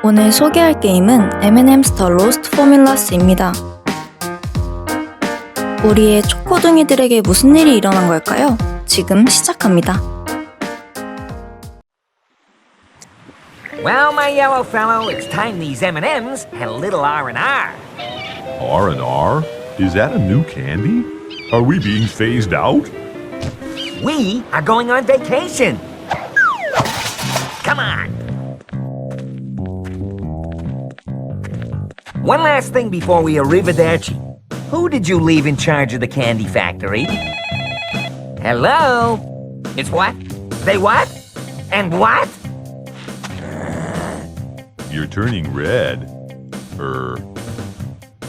오늘 소개할 게임은 M&M's The Lost Formulas입니다. 우리의 초코둥이들에게 무슨 일이 일어난 걸까요? 지금 시작합니다. Well, my yellow fellow, it's time these M&Ms had a little R&R. R&R? Is that a new candy? Are we being phased out? We are going on vacation. Come on. One last thing before we arrivederci. Who did you leave in charge of the candy factory? Hello? It's what? They what? And what? You're turning red.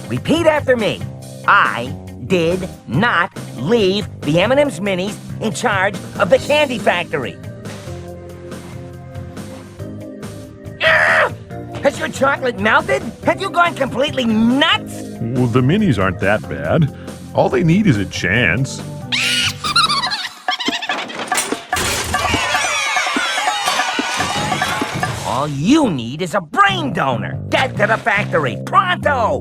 Repeat after me. I did not leave the M&M's Minis in charge of the candy factory. Ah! Has your chocolate melted? Have you gone completely nuts? Well, the minis aren't that bad. All they need is a chance. All you need is a brain donor. Get to the factory, pronto!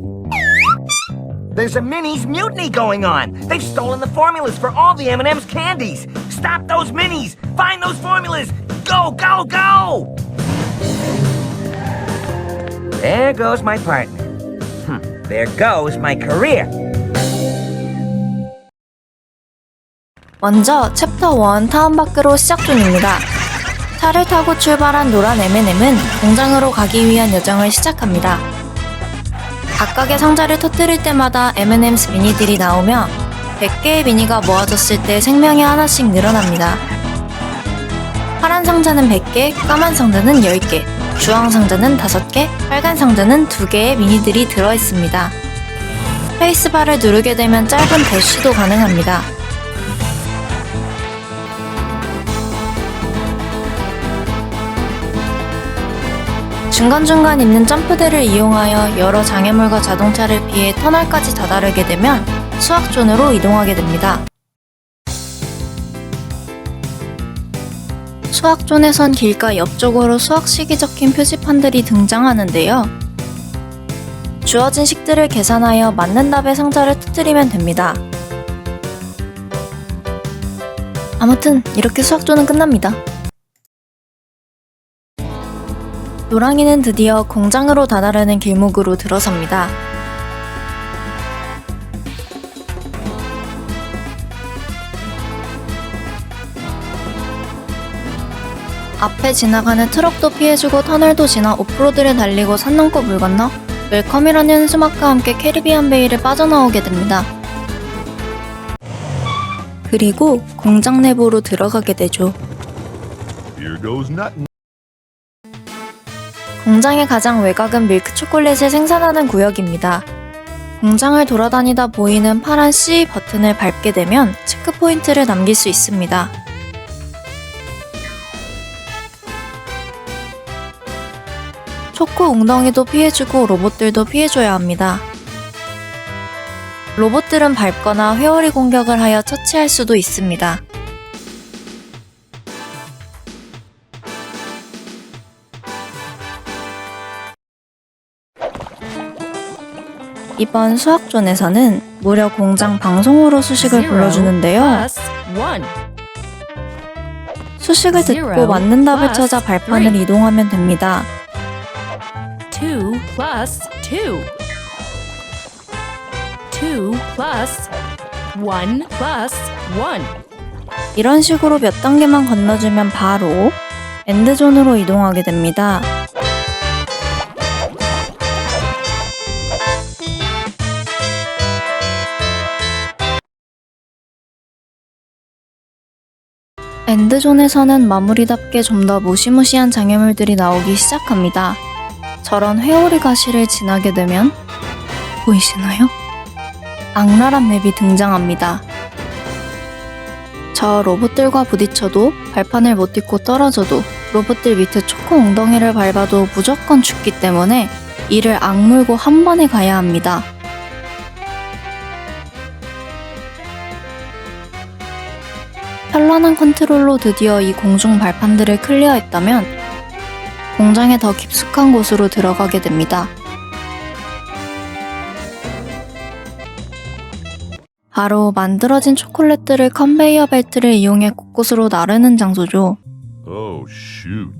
There's a Minis mutiny going on. They've stolen the formulas for all the M&M's candies. Stop those Minis! Find those formulas! Go, go, go! There goes my partner. There goes my career. 먼저 챕터 1 타운 밖으로 시작 중입니다. 차를 타고 출발한 노란 M&M은 공장으로 가기 위한 여정을 시작합니다. 각각의 상자를 터뜨릴 때마다 M&M's 미니들이 나오며 100개의 미니가 모아졌을 때 생명이 하나씩 늘어납니다. 파란 상자는 100개, 까만 상자는 10개, 주황 상자는 5개, 빨간 상자는 2개의 미니들이 들어있습니다. 스페이스바를 누르게 되면 짧은 대쉬도 가능합니다. 중간중간 있는 점프대를 이용하여 여러 장애물과 자동차를 피해 터널까지 다다르게 되면 수확존으로 이동하게 됩니다. 수확존에선 길가 옆쪽으로 수확식이 적힌 표지판들이 등장하는데요. 주어진 식들을 계산하여 맞는 답의 상자를 터뜨리면 됩니다. 아무튼 이렇게 수확존은 끝납니다. 노랑이는 드디어 공장으로 다다르는 길목으로 들어섭니다. 앞에 지나가는 트럭도 피해주고 터널도 지나 오프로드를 달리고 산 넘고 물 건너 웰컴이라는 수막과 함께 캐리비안 베이를 빠져나오게 됩니다. 그리고 공장 내부로 들어가게 되죠. Here goes nothing. 공장의 가장 외곽은 밀크 초콜릿을 생산하는 구역입니다. 공장을 돌아다니다 보이는 파란 C 버튼을 밟게 되면 체크 포인트를 남길 수 있습니다. 초코 웅덩이도 피해주고 로봇들도 피해줘야 합니다. 로봇들은 밟거나 회오리 공격을 하여 처치할 수도 있습니다. 이번 수확존에서는 무려 공장 방송으로 수식을 불러주는데요. 수식을 듣고 맞는 답을 찾아 발판을 이동하면 됩니다. 2 plus 2. 2 plus 1 plus 1. 이런 식으로 몇 단계만 건너주면 바로 엔드존으로 이동하게 됩니다. 엔드존에서는 마무리답게 좀 더 무시무시한 장애물들이 나오기 시작합니다. 저런 회오리 가시를 지나게 되면 보이시나요? 악랄한 맵이 등장합니다. 저 로봇들과 부딪혀도 발판을 못 딛고 떨어져도 로봇들 밑에 초코 웅덩이를 밟아도 무조건 죽기 때문에 이를 악물고 한 번에 가야 합니다. 현란한 컨트롤로 드디어 이 공중 발판들을 클리어했다면 공장의 더 깊숙한 곳으로 들어가게 됩니다. 바로 만들어진 초콜릿들을 컨베이어 벨트를 이용해 곳곳으로 나르는 장소죠. Oh, shoot.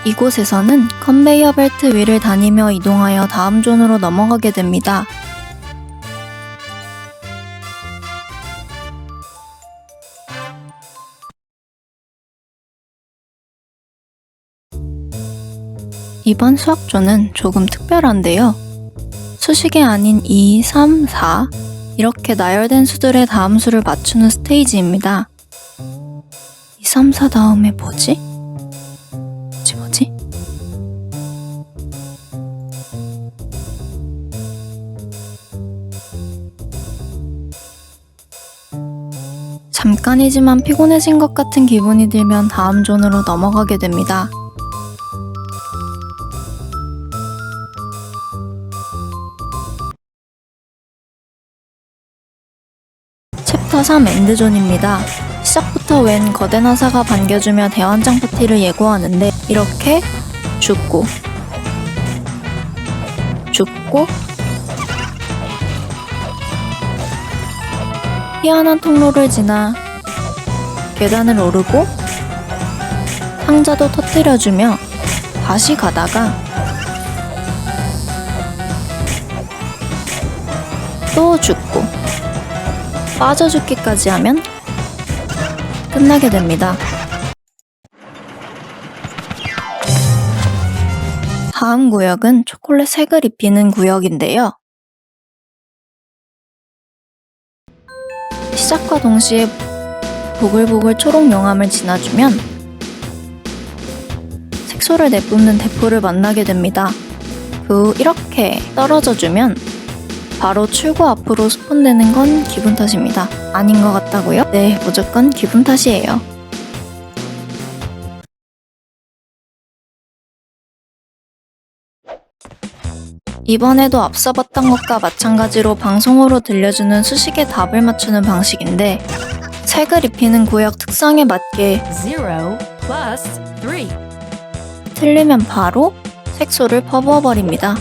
이곳에서는 컨베이어 벨트 위를 다니며 이동하여 다음 존으로 넘어가게 됩니다. 이번 수학조는 조금 특별한데요. 수식이 아닌 2, 3, 4 이렇게 나열된 수들의 다음 수를 맞추는 스테이지입니다. 2, 3, 4 다음에 뭐지? 뭐지? 잠깐이지만 피곤해진 것 같은 기분이 들면 다음 존으로 넘어가게 됩니다. 챕터 3 엔드존입니다. 시작부터 웬 거대 나사가 반겨주며 대환장 파티를 예고하는데 이렇게 죽고 희한한 통로를 지나 계단을 오르고 상자도 터뜨려주며 다시 가다가 또 죽고 빠져 죽기까지 하면 끝나게 됩니다. 다음 구역은 초콜릿 색을 입히는 구역인데요. 시작과 동시에 보글보글 초록 용암을 지나주면 색소를 내뿜는 대포를 만나게 됩니다. 그 후 이렇게 떨어져주면 바로 출구 앞으로 스폰되는 건 기분 탓입니다. 아닌 것 같다고요? 네, 무조건 기분 탓이에요. 이번에도 앞서 봤던 것과 마찬가지로 방송으로 들려주는 수식의 답을 맞추는 방식인데 색을 입히는 구역 특성에 맞게 0 plus 3. 틀리면 바로 색소를 퍼부어 버립니다.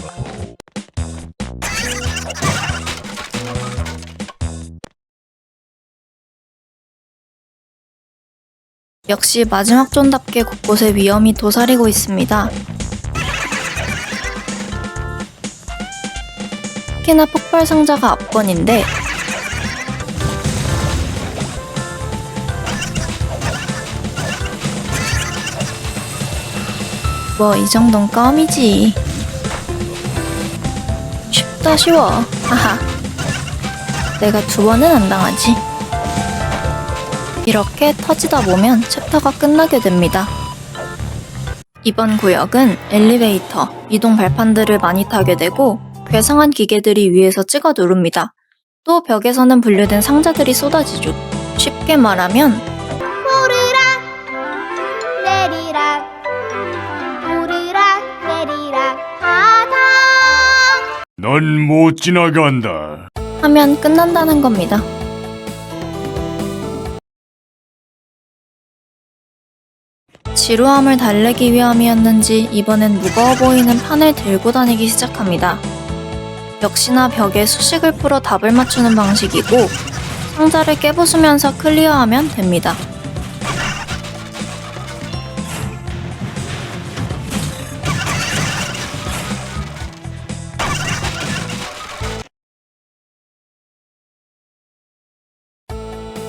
역시 마지막 존답게 곳곳에 위험이 도사리고 있습니다. 특히나 폭발 상자가 압권인데 뭐 이 정도는 껌이지. 쉽다 쉬워. 하하. 내가 2번은 안 당하지. 이렇게 터지다 보면 챕터가 끝나게 됩니다. 이번 구역은 엘리베이터, 이동 발판들을 많이 타게 되고 괴상한 기계들이 위에서 찍어 누릅니다. 또 벽에서는 분류된 상자들이 쏟아지죠. 쉽게 말하면 오르락 내리락 오르락 내리락 하당 넌 못 지나간다. 하면 끝난다는 겁니다. 지루함을 달래기 위함이었는지 이번엔 무거워 보이는 판을 들고 다니기 시작합니다. 역시나 벽에 수식을 풀어 답을 맞추는 방식이고 상자를 깨부수면서 클리어하면 됩니다.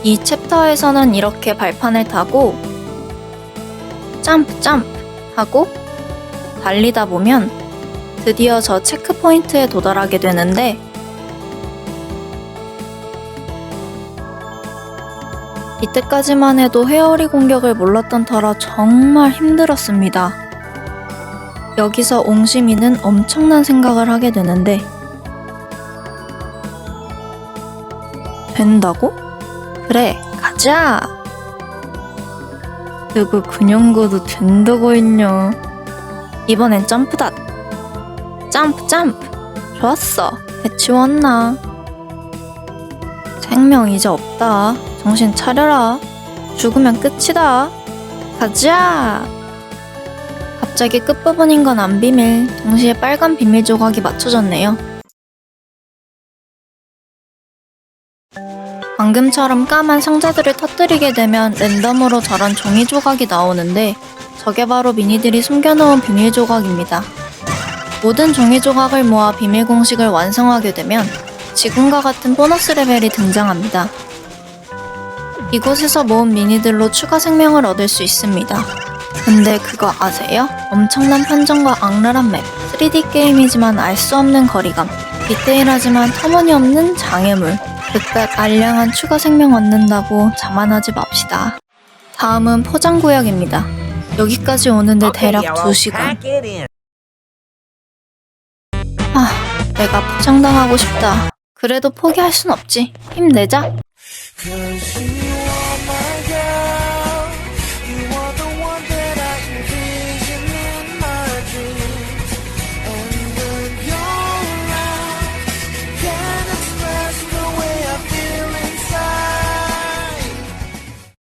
이 챕터에서는 이렇게 발판을 타고 점프 하고 달리다 보면 드디어 저 체크포인트에 도달하게 되는데 이때까지만 해도 회오리 공격을 몰랐던 터라 정말 힘들었습니다. 여기서 옹심이는 엄청난 생각을 하게 되는데 된다고? 그래, 가자! 누구 근영고도 된다고 했냐. 이번엔 점프다. 점프! 좋았어. 해치웠나? 생명 이제 없다. 정신 차려라. 죽으면 끝이다. 가자! 갑자기 끝부분인 건 안 비밀. 동시에 빨간 비밀 조각이 맞춰졌네요. 방금처럼 까만 상자들을 터뜨리게 되면 랜덤으로 저런 종이 조각이 나오는데 저게 바로 미니들이 숨겨놓은 비밀 조각입니다. 모든 종이 조각을 모아 비밀 공식을 완성하게 되면 지금과 같은 보너스 레벨이 등장합니다. 이곳에서 모은 미니들로 추가 생명을 얻을 수 있습니다. 근데 그거 아세요? 엄청난 판정과 악랄한 맵, 3D 게임이지만 알 수 없는 거리감, 디테일하지만 터무니없는 장애물, 그깟 알량한 추가 생명 얻는다고 자만하지 맙시다. 다음은 포장구역입니다. 여기까지 오는데 대략 Okay, y'all, 2시간. pack it in. 내가 포장당하고 싶다. 그래도 포기할 순 없지. 힘내자.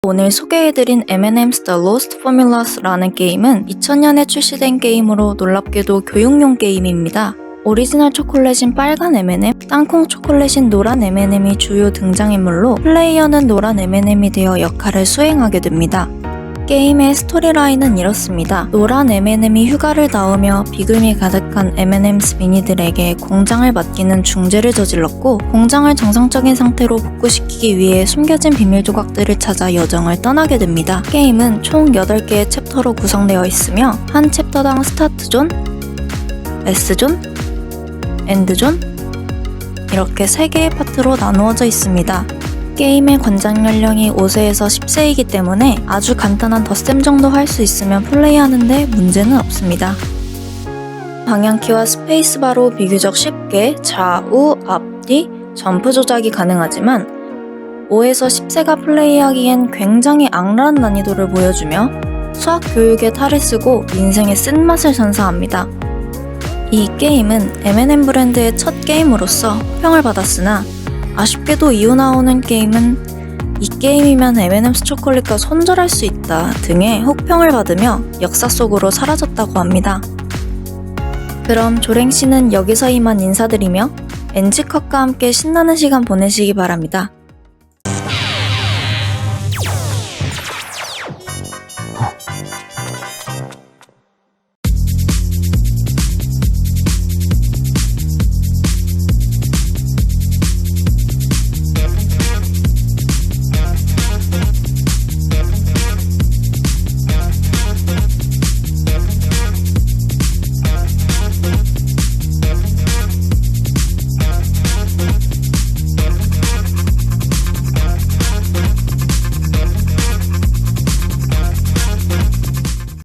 오늘 소개해드린 M&M's The Lost Formulas라는 게임은 2000년에 출시된 게임으로 놀랍게도 교육용 게임입니다. 오리지널 초콜릿인 빨간 M&M, 땅콩 초콜릿인 노란 M&M이 주요 등장인물로 플레이어는 노란 M&M이 되어 역할을 수행하게 됩니다. 게임의 스토리라인은 이렇습니다. 노란 M&M이 휴가를 나오며 비금이 가득한 M&M's 미니들에게 공장을 맡기는 중죄를 저질렀고 공장을 정상적인 상태로 복구시키기 위해 숨겨진 비밀 조각들을 찾아 여정을 떠나게 됩니다. 게임은 총 8개의 챕터로 구성되어 있으며 한 챕터당 스타트존, S존, 엔드존 이렇게 3개의 파트로 나누어져 있습니다. 게임의 권장 연령이 5세에서 10세이기 때문에 아주 간단한 덧셈 정도 할 수 있으면 플레이하는데 문제는 없습니다. 방향키와 스페이스바로 비교적 쉽게 좌우, 앞뒤, 점프 조작이 가능하지만 5에서 10세가 플레이하기엔 굉장히 악랄한 난이도를 보여주며 수학 교육에 탈을 쓰고 인생의 쓴맛을 선사합니다. 이 게임은 M&M 브랜드의 첫 게임으로서 호평을 받았으나 아쉽게도 이후 나오는 게임은 이 게임이면 M&M's 초콜릿과 손절할 수 있다 등의 혹평을 받으며 역사 속으로 사라졌다고 합니다. 그럼 조랭씨는 여기서 이만 인사드리며 엔지컷과 함께 신나는 시간 보내시기 바랍니다.